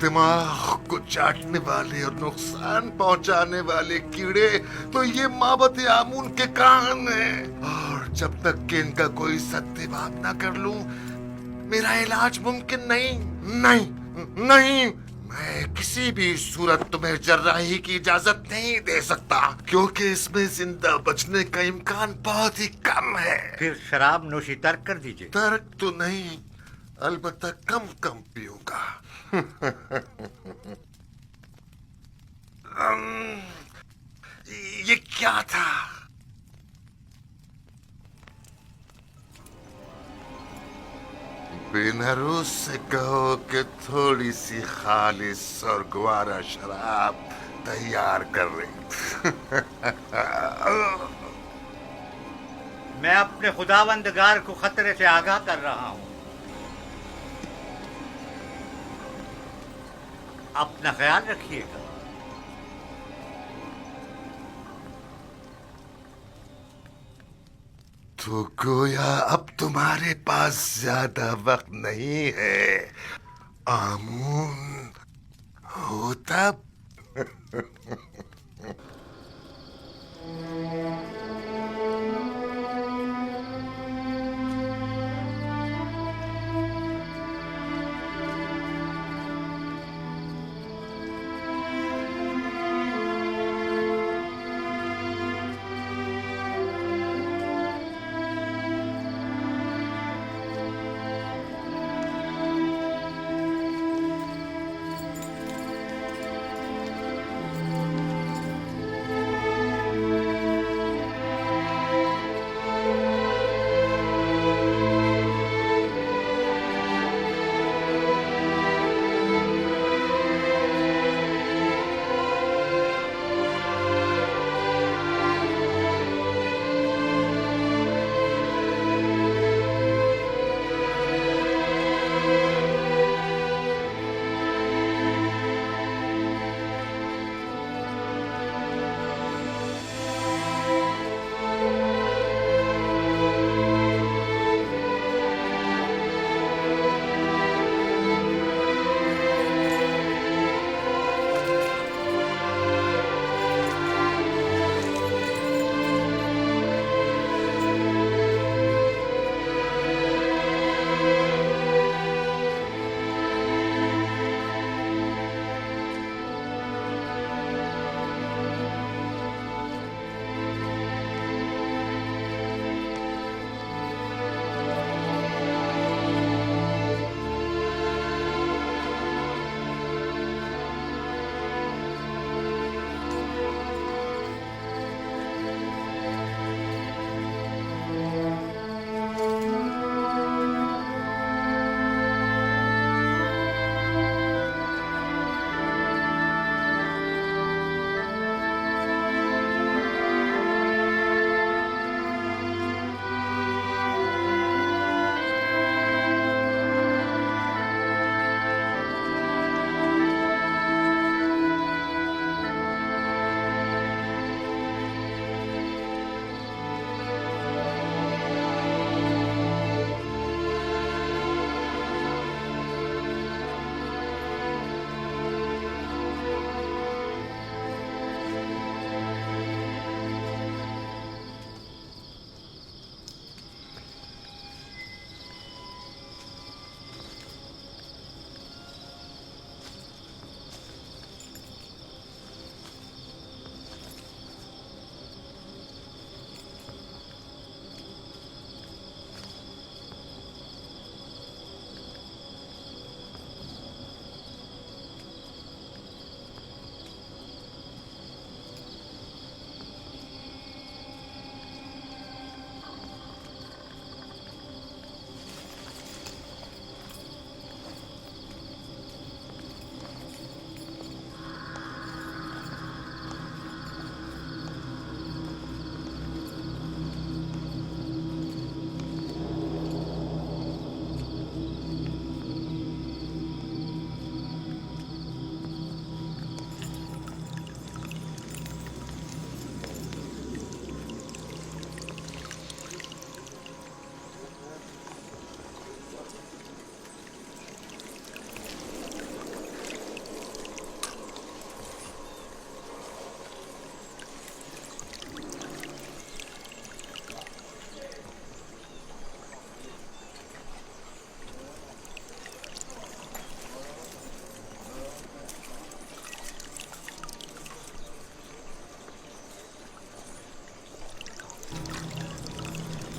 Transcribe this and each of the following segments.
दिमाग को चाटने वाले और नुकसान पहुंचाने वाले कीड़े तो ये माबत आमून के कान हैं। और जब तक कि इनका कोई सत्यवाद ना कर लूं, मेरा इलाज मुमकिन नहीं। नहीं, नहीं, मैं किसी भी सूरत तुम्हें जर्राही की इजाजत नहीं दे सकता, क्योंकि इसमें जिंदा बचने का इम्कान बहुत ही कम है। फिर शराब नोशी तर्क कर दीजिए। तर्क तो नहीं, अलबत्ता कम कम पीऊंगा। अम्म, ये क्या था? बेनरूस से कहो कि थोड़ी सी खालिस और ग्वारा शराब तैयार कर रही। मैं अपने खुदावंदगार को खतरे से आगाह कर रहा हूं। अपना ख्याल रखिएगा। तो गोया अब तुम्हारे पास ज्यादा वक्त नहीं है, आमून। हो तब।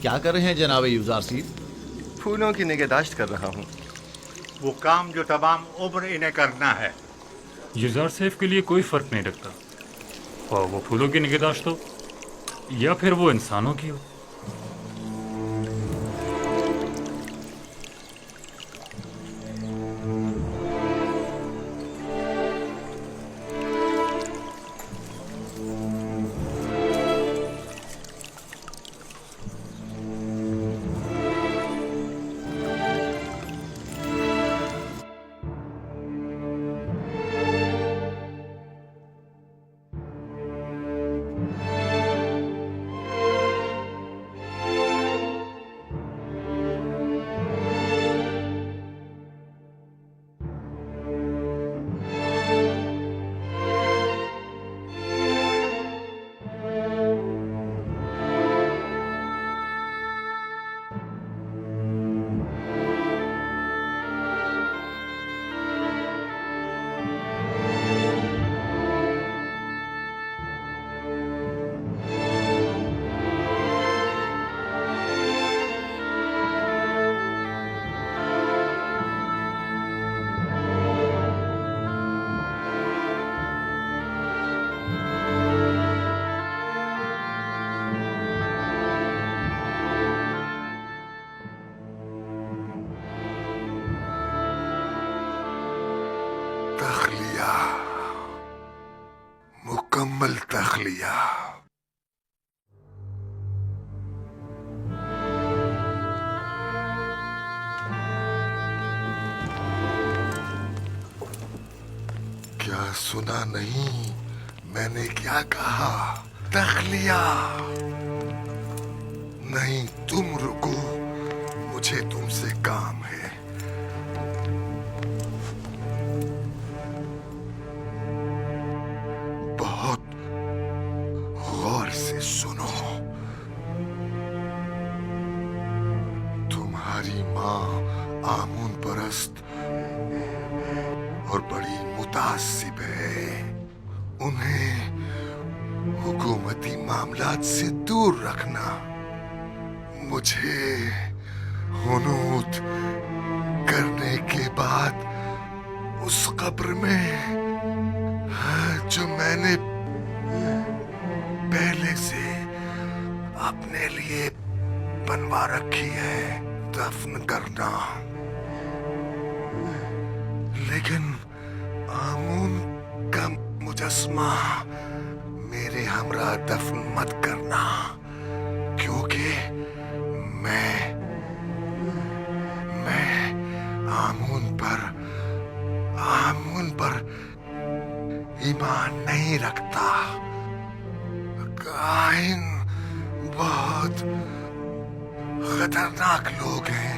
क्या कर रहे हैं जनाब यूजारसी? फूलों की निगहदाश्त कर रहा हूँ। वो काम जो तमाम उम्र इन्हें करना है। युजार सेफ के लिए कोई फर्क नहीं रखता, और वो फूलों की निगहदाश्त हो या फिर वो इंसानों की हो। तख्लिया, मुकम्मल तख्लिया। क्या सुना नहीं? मैंने क्या कहा? तख्लिया। नहीं, तुम रुको, मुझे तुमसे काम है। बहुत गौर से सुनो। तुम्हारी माँ आमून परस्त और बड़ी मुतासिब है। उन्हें हुकूमती मामलात से दूर रखना। मुझे हुनूत करने के बाद उस कब्र में जो मैंने पहले से अपने लिए बनवा रखी है दफन करना। लेकिन आमून का मुजस्मा मेरे हमरा दफन मत करना, क्योंकि मैं आमून पर ईमान नहीं रखता। काहिन बहुत खतरनाक लोग हैं।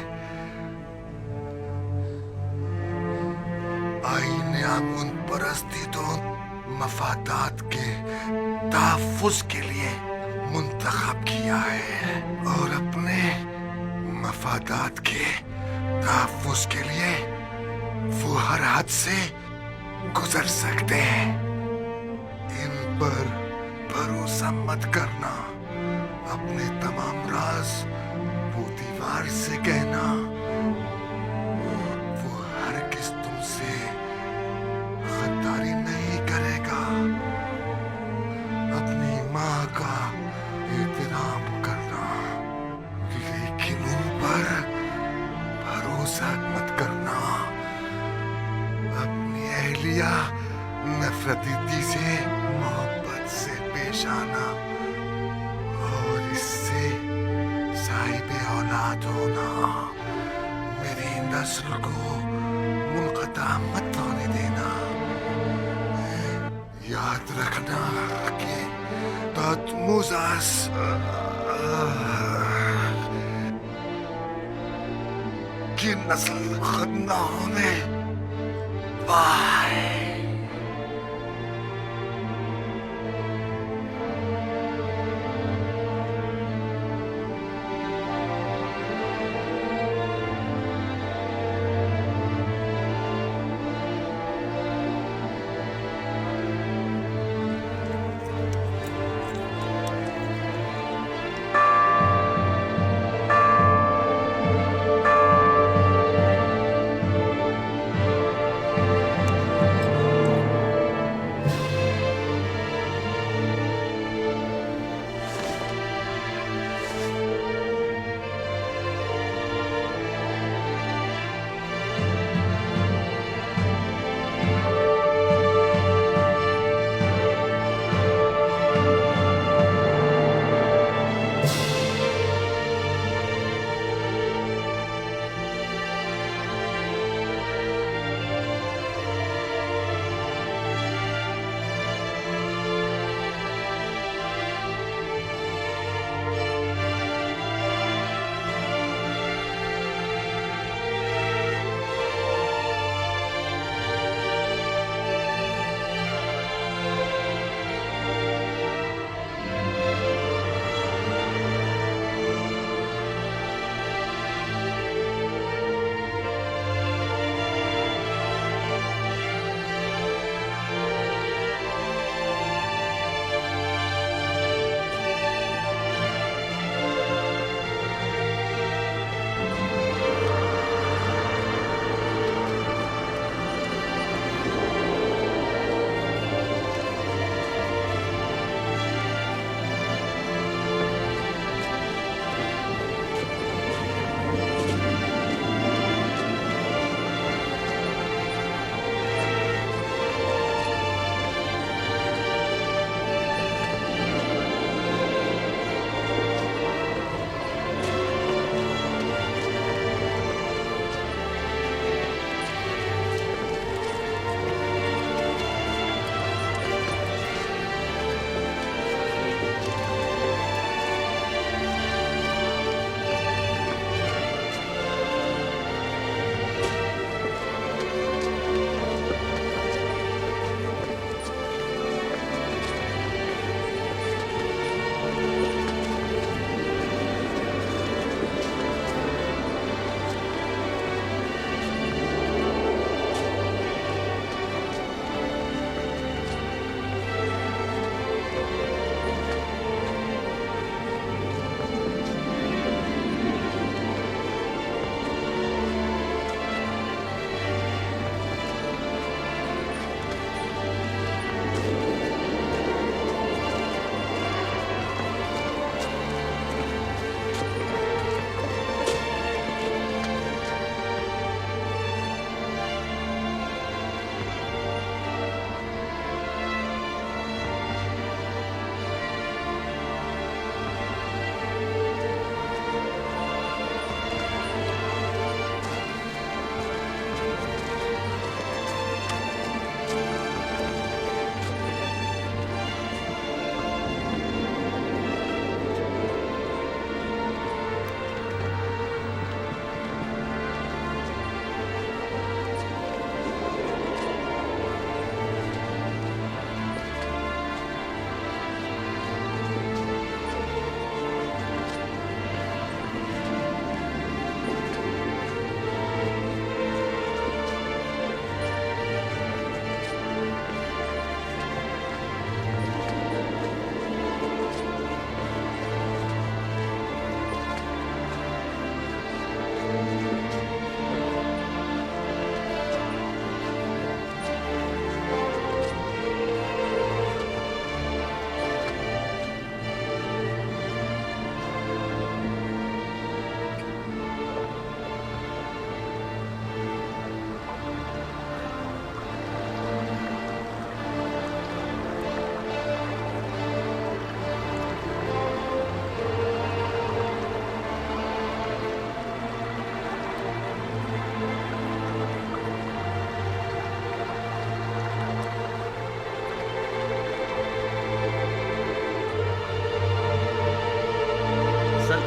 आईने आमून परस्ती तो मफादात के तहफ़्फ़ुज़ के लिए मुंतखब किया है, और अपने मफादात के तहफ़्फ़ुज़ के लिए वो हर हद से गुजर सकते हैं। इन पर भरोसा मत करना। अपने तमाम राज वो दीवार से कहना। वो हरगिज़ तुमसे गद्दारी नहीं करेगा। अपनी माँ का एहतराम करना, लेकिन उन पर भरोसा मत करना। अपनी अहलिया नफरती से मोहब्बत से पेश आना, और इससे साहिब औलाद होना। मेरी नस्ल को मुनक़ता मत होने देना। याद रखना कि तहतमुज़ास की नस्ल खत्म न होने पाए।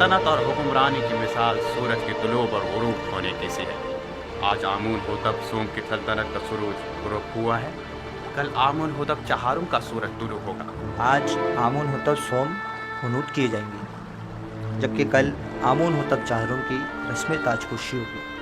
सल्तनत और हुक्मरानी की मिसाल सूरज के तुलूब और गुरूब होने की सी है। आज आमून होतब सोम की सल्तनत का सूरज गुरूब हुआ है, कल आमून होतब चहारुम का सूरज तुलू होगा। आज आमून होतब सोम हुनूत किए जाएंगे, जबकि कल आमून होतब चहारुम की रस्म ताजपोशी होगी।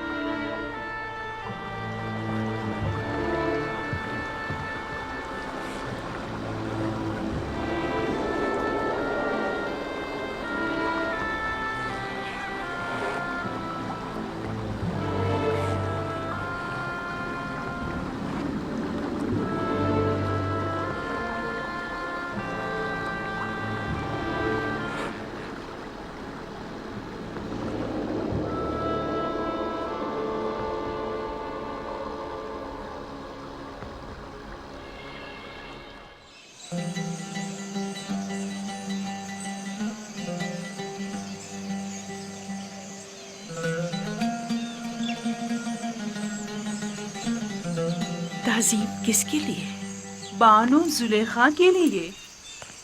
ताज़ीम किसके लिए? बानो जुलेखा के लिए,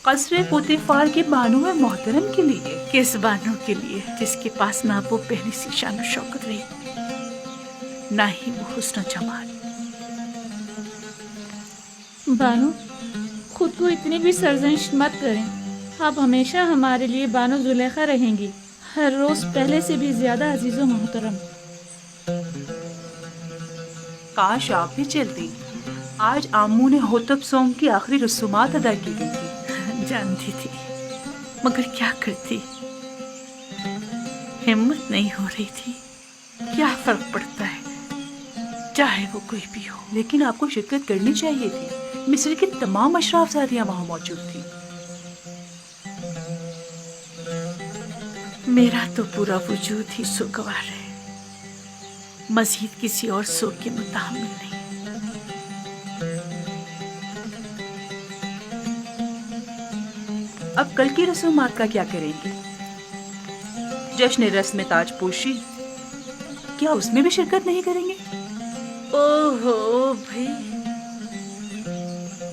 कसरे पोतेफार के बानो और मोहतरम के लिए। किस बानो के लिए जिसके पास ना वो पहली सी शान शौकत रही, ना ही वो हुस्न जमाल। बानो, खुद को इतनी भी सरजनिश मत करें। आप हमेशा हमारे लिए बानो जुलेखा रहेंगी, हर रोज पहले से भी ज्यादा अजीज़ व मोहतरम। काश आप भी चलती। आज आमू ने होतब सोम की आखिरी रसूमात अदा की गई थी। जानती थी, मगर क्या करती, हिम्मत नहीं हो रही थी। क्या फर्क पड़ता है, चाहे वो कोई भी हो। लेकिन आपको शिरकत करनी चाहिए थी। मिस्र की तमाम अशराफजादियां वहां मौजूद थी। मेरा तो पूरा वजूद ही सुगवार है, मजीद किसी और सुख के मुताबिक नहीं। अब कल की रसूमात का क्या करेंगे? जश्न रस्म ताजपोशी, क्या उसमें भी शिरकत नहीं करेंगे? ओहो भाई,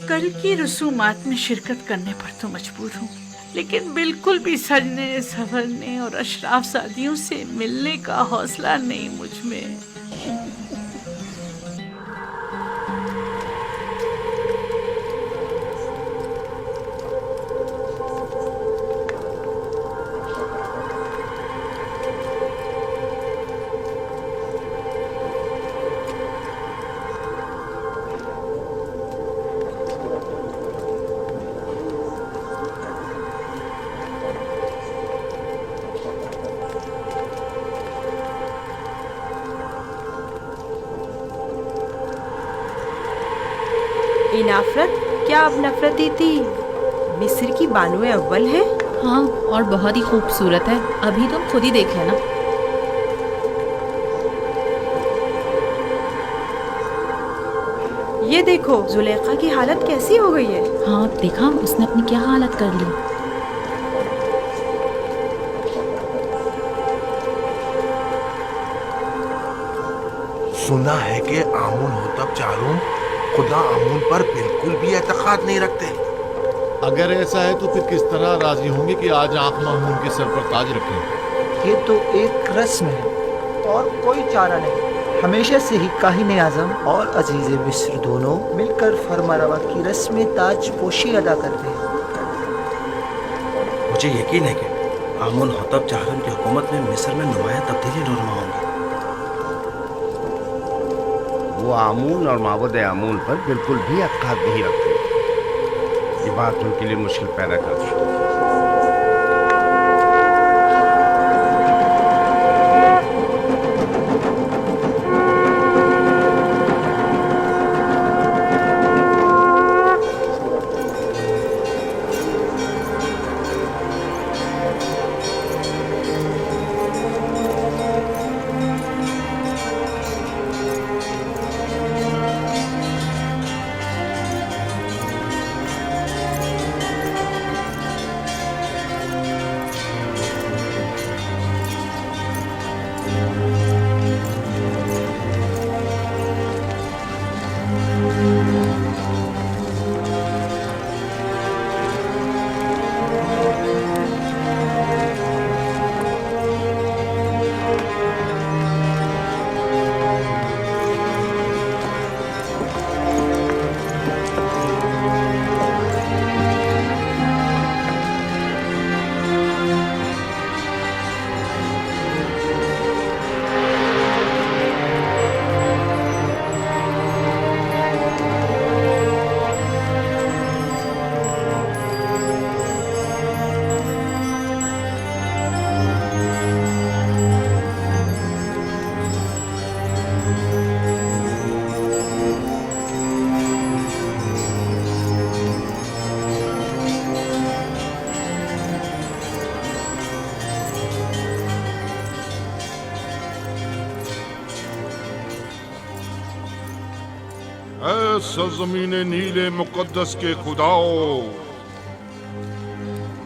कल की रसूमात में शिरकत करने पर तो मजबूर हूँ, लेकिन बिल्कुल भी सजने संवरने और अशराफ शादियों से मिलने का हौसला नहीं मुझ में। नफरत, क्या अब नफरती थी? मिस्र की बानुए अव्वल है। हाँ, और बहुत ही खूबसूरत है। अभी तुम खुद ही देख लेना। ये देखो, जुलेखा की हालत कैसी हो गई है। हाँ, देखा उसने अपनी क्या हालत कर ली। सुना है कि आमून होतब चारूम खुदा आमून पर बिल्कुल भी एतकाद नहीं रखते। अगर ऐसा है तो फिर किस तरह राजी होंगे कि आज आंख मामून के सर पर ताज रखें? ये तो एक रस्म है और कोई चारा नहीं। हमेशा से ही काहिन आज़म और अजीज़ मिस्र दोनों मिलकर फरमारवा की रस्म ताज पोशी अदा करते हैं। मुझे यकीन है कि आमून होतब चाहरम की हुकूमत में मिस्र में नुमाया तब्दीली नुमा होंगी। वो आमून और माबूद आमून पर बिल्कुल भी अक़ाद नहीं रखते। ये बात उनके लिए मुश्किल पैदा करती है। सरजमीन नीले मुकद्दस के खुदाओ,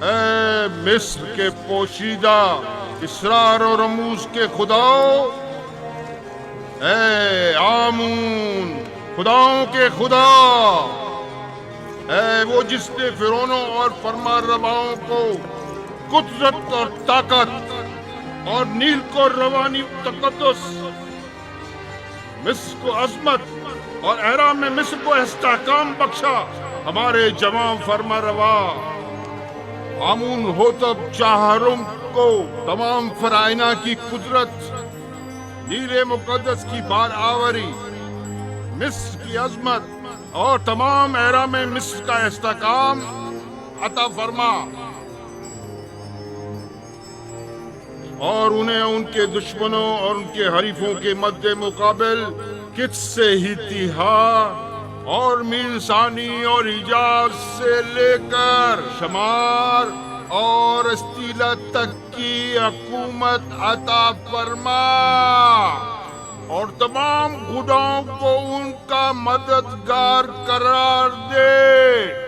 ऐ मिस्र के पोशीदा इसरार और रमूज के खुदाओ, ऐ आमून खुदाओं के खुदा, ऐ वो जिसने फिरौनों और फरमारवाओं को कुदरत और ताकत और नील को रवानी तकद्दुस, मिस्र को अजमत और एराम में मिस्र को इस्तेहकाम बख्शा। हमारे जवां फरमारवा आमून होतब चाहरुम को तमाम फराइना की कुदरत, नीले मुकद्दस की बार आवरी, मिस्र की अजमत और तमाम एराम में मिस्र का इस्तेहकाम अता फरमा, और उन्हें उनके दुश्मनों और उनके हरीफों के मद्दे मुकाबिल कित से ही तिहा और मीरसानी और हिजाज से लेकर शमार और अस्तीला तक की हुकूमत अता फरमा, और तमाम खुदाओं को उनका मददगार करार दे।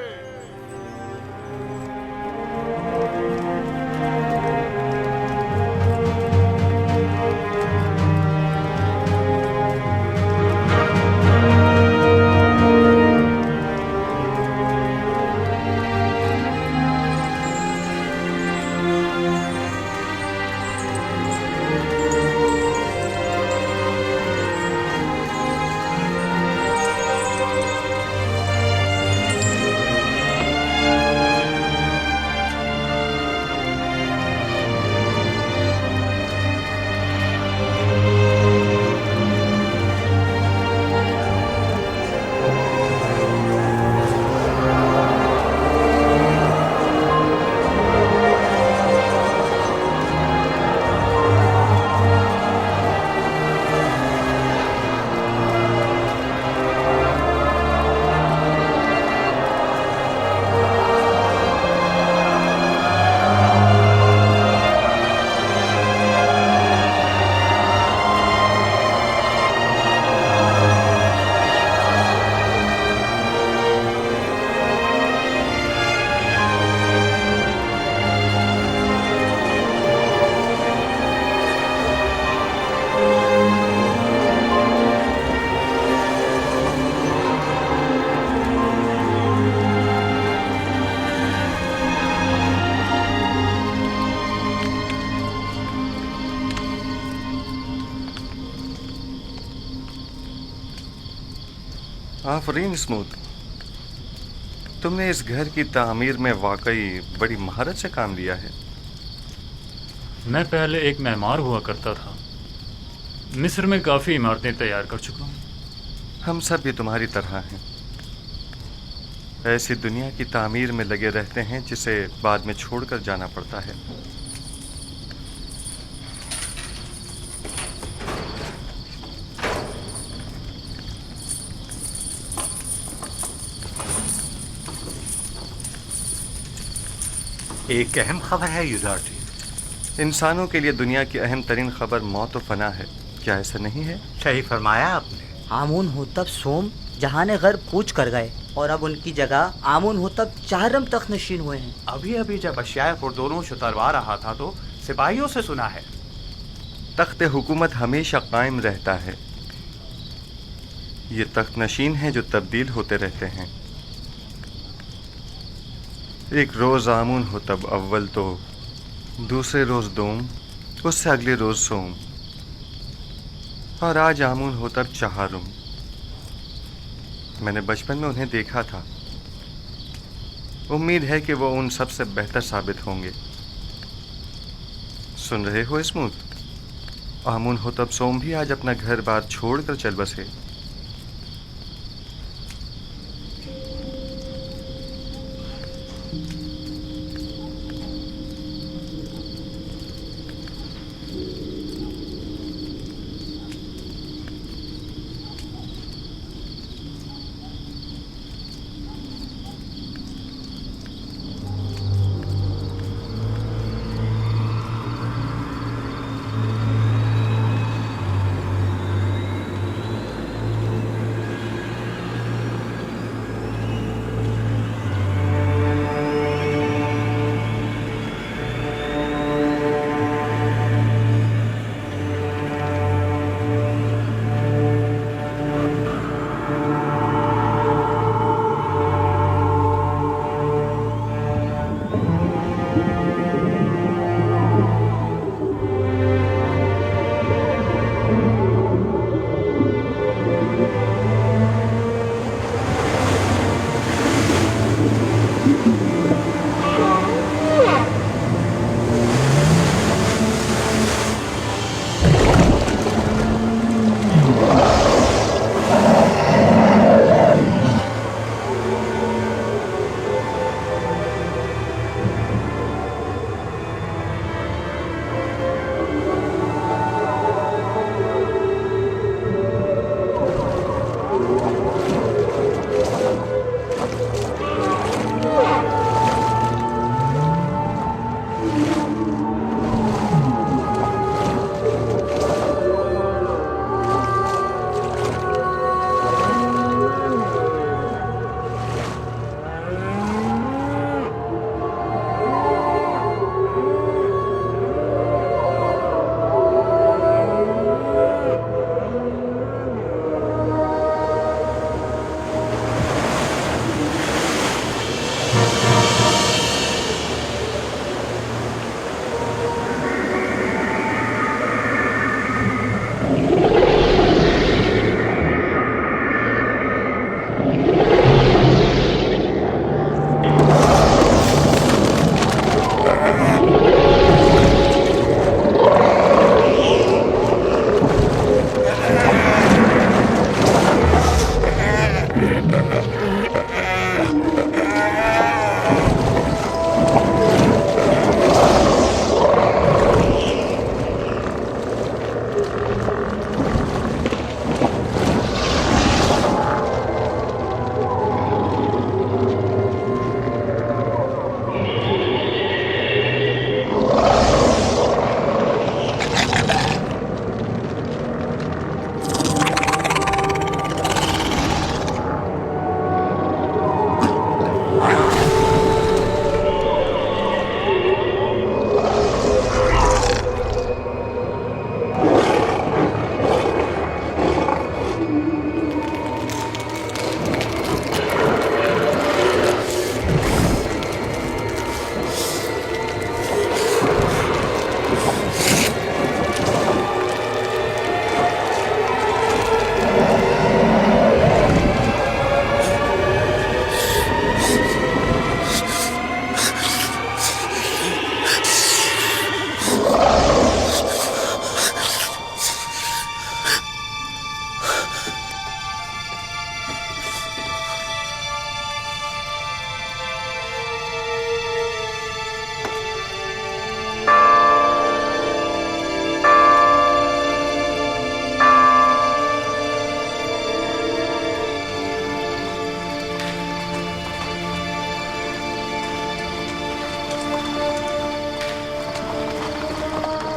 आफरीन स्मूथ, तुमने इस घर की तामीर में वाकई बड़ी महारत से काम लिया है। मैं पहले एक मेमार हुआ करता था, मिस्र में काफ़ी इमारतें तैयार कर चुका हूँ। हम सब भी तुम्हारी तरह हैं, ऐसी दुनिया की तामीर में लगे रहते हैं जिसे बाद में छोड़कर जाना पड़ता है। एक अहम खबर है युधार्थी। इंसानों के लिए दुनिया की अहम तरीन खबर मौत और फना है, क्या ऐसा नहीं है? सही फरमाया आपने। आमून होतब सोम जहाने गर्ब कूच कर गए और अब उनकी जगह आमून होतब चाहरम तक नशीन हुए हैं। अभी अभी जब अशियाए खुर्दोनोश उतरवा रहा था तो सिपाहियों से सुना है तख्त हुकूमत हमेशा कायम रहता है। ये तख्त नशीन हैं जो तब्दील होते रहते हैं। एक रोज़ आमून हो तब अव्वल तो, दूसरे रोज़ दोम, उससे अगले रोज़ सोम, और आज आमून हो तब चहारुम। मैंने बचपन में उन्हें देखा था। उम्मीद है कि वो उन सब से बेहतर साबित होंगे। सुन रहे हो स्मूथ? आमून हो तब सोम भी आज अपना घर बार छोड़कर चल बसे।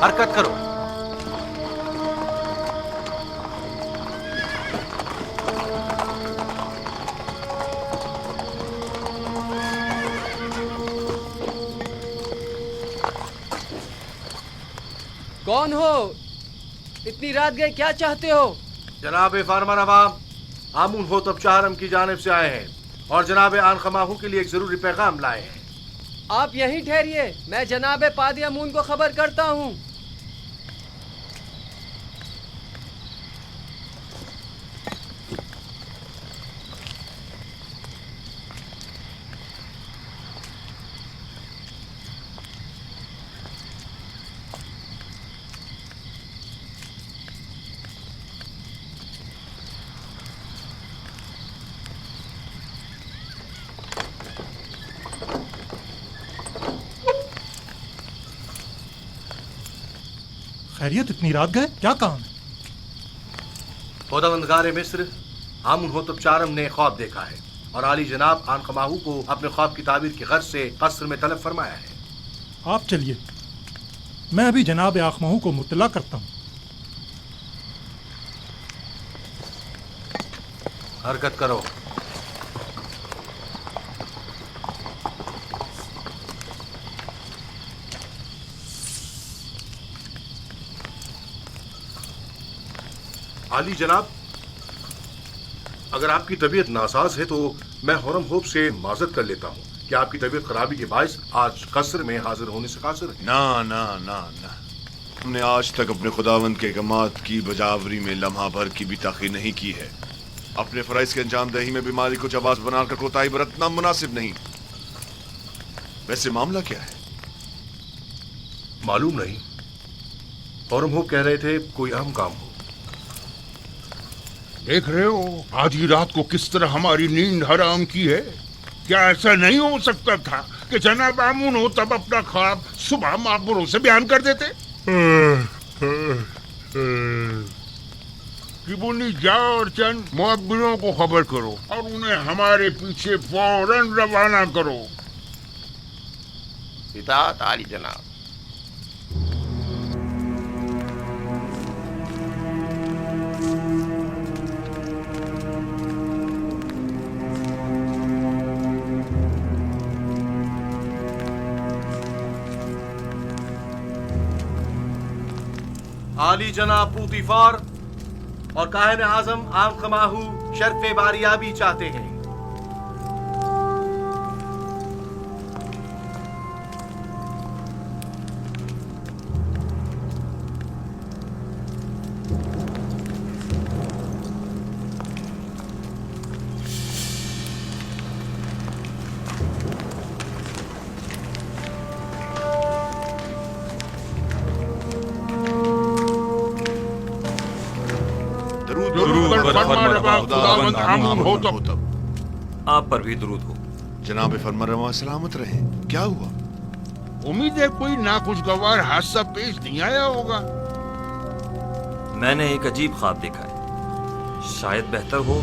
हरकत करो। कौन हो? इतनी रात गए, क्या चाहते हो? जनाब फार्मर अवाम आमून होतब चाहरम की जानिब से आए हैं और जनाब आनखमाहू के लिए एक जरूरी पैगाम लाए हैं। आप यहीं ठहरिए, मैं जनाब पादी अमून को खबर करता हूँ। खैरियत, इतनी रात गए, क्या काम है? खुदावंदगार मिस्र आमून होतब चाहरम ने ख्वाब देखा है और आली जनाब आनखमाहू को अपने ख्वाब की ताबीर की गर्ज से कस्र में तलब फरमाया है। आप चलिए, मैं अभी जनाब आखमाहू को मुत्तला करता हूँ। हरकत करो। आली जनाब, अगर आपकी तबीयत नासाज है तो मैं हुरम होप से माजरत कर लेता हूँ कि आपकी तबीयत खराबी के बायस आज कसर में हाजिर होने से कासिर है। ना ना ना ना, हमने आज तक अपने खुदावंद के अहकामात की बजावरी में लम्हा भर की भी ताख़ीर नहीं की है। अपने फराइज के अंजाम दही में बीमारी को जवाब बनाकर कोताही बरतना मुनासिब नहीं। वैसे मामला क्या है? मालूम नहीं, हुरम होप कह रहे थे कोई अहम काम हो। देख रहे हो आधी रात को किस तरह हमारी नींद हराम की है। क्या ऐसा नहीं हो सकता था कि जनाब आमून हो तब अपना ख्वाब सुबह मापुरों से बयान कर देते? किबुनी जाओ और चंद मुअब्बिरों को खबर करो और उन्हें हमारे पीछे फौरन रवाना करो। इताअत आली जनाब। आली जनाब पूतीफार और काहिन आजम आनखमाहू शर्फ बारियाबी चाहते हैं। खुदावंद आमून हो तब। आप पर भी दुरूद हो। जनाब फरमारवा सलामत रहे। क्या हुआ? उम्मीद है कोई नाखुशगवार हादसा पेश नहीं आया होगा। मैंने एक अजीब ख्वाब देखा है, शायद बेहतर हो,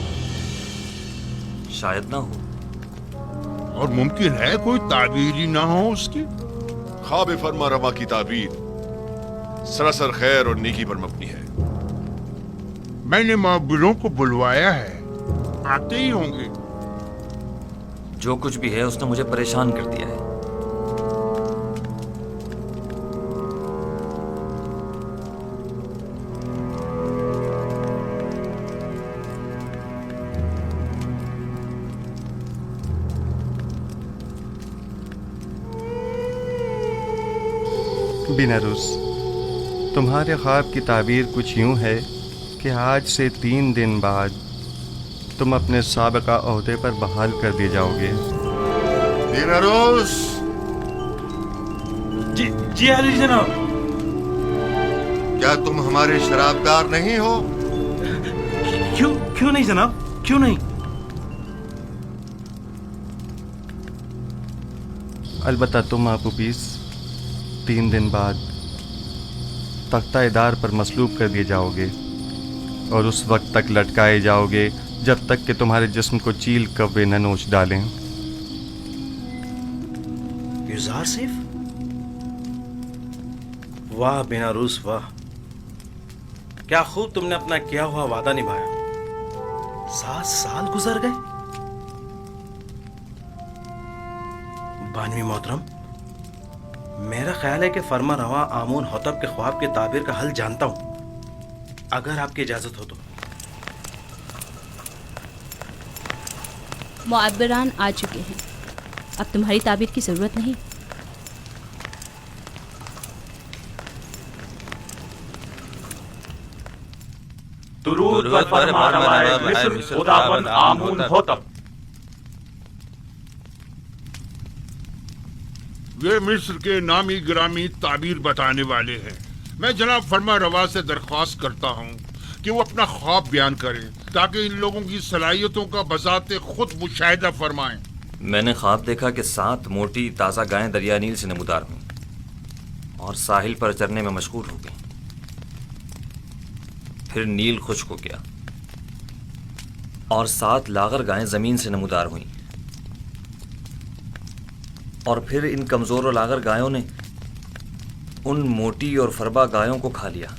शायद ना हो। और मुमकिन है कोई ताबीर ही ना हो उसकी। ख्वाब फरमारवा की ताबीर सरासर खैर और नेकी पर मबनी है। मैंने माबिरों को बुलवाया है, आते ही होंगे। जो कुछ भी है उसने मुझे परेशान कर दिया है। बिनारुस, तुम्हारे ख्वाब की ताबीर कुछ यूं है कि आज से 3 दिन बाद तुम अपने साबिका ओहदे पर बहाल कर दिए जाओगे। बिनारुस। जी अली जनाब। क्या तुम हमारे शराबदार नहीं हो? क्यों नहीं जनाब, क्यों नहीं? अलबत्ता तुम आपूपीस 3 दिन बाद तख्ता-ए-दार पर मसलूब कर दिए जाओगे और उस वक्त तक लटकाए जाओगे जब तक कि तुम्हारे जिस्म को चील कव्वे न नोच डालें। युजार सिफ, वाह बिनारुस वाह, क्या खूब तुमने अपना किया हुआ वादा निभाया। 7 साल गुजर गए। बानवी मोहतरम, मेरा ख्याल है कि फरमा रवा आमून होतब के ख्वाब के ताबीर का हल जानता हूं, अगर आपकी इजाजत हो तो। मुअब्बिरान आ चुके हैं, अब तुम्हारी ताबीर की जरूरत नहीं। दुरूद पर फरमानवाए मिस्र खुदावंद आमून होतब। वे मिस्र के नामी गिरामी ताबीर बताने वाले हैं। मैं जनाब फरमा रवा से दरख्वास्त करता हूँ कि वो अपना ख्वाब बयान करें ताकि इन लोगों की सलाहियतों का बजाते खुद मुशाहिदा फरमाएं। मैंने ख्वाब देखा कि 7 मोटी ताज़ा गायें दरिया नील से नमूदार हुईं और साहिल पर चरने में मशगूल हो गईं। फिर नील खुश्क हो गया और 7 लागर गायें जमीन से नमूदार हुईं और फिर इन कमजोर और लागर गायों ने उन मोटी और फरबा गायों को खा लिया।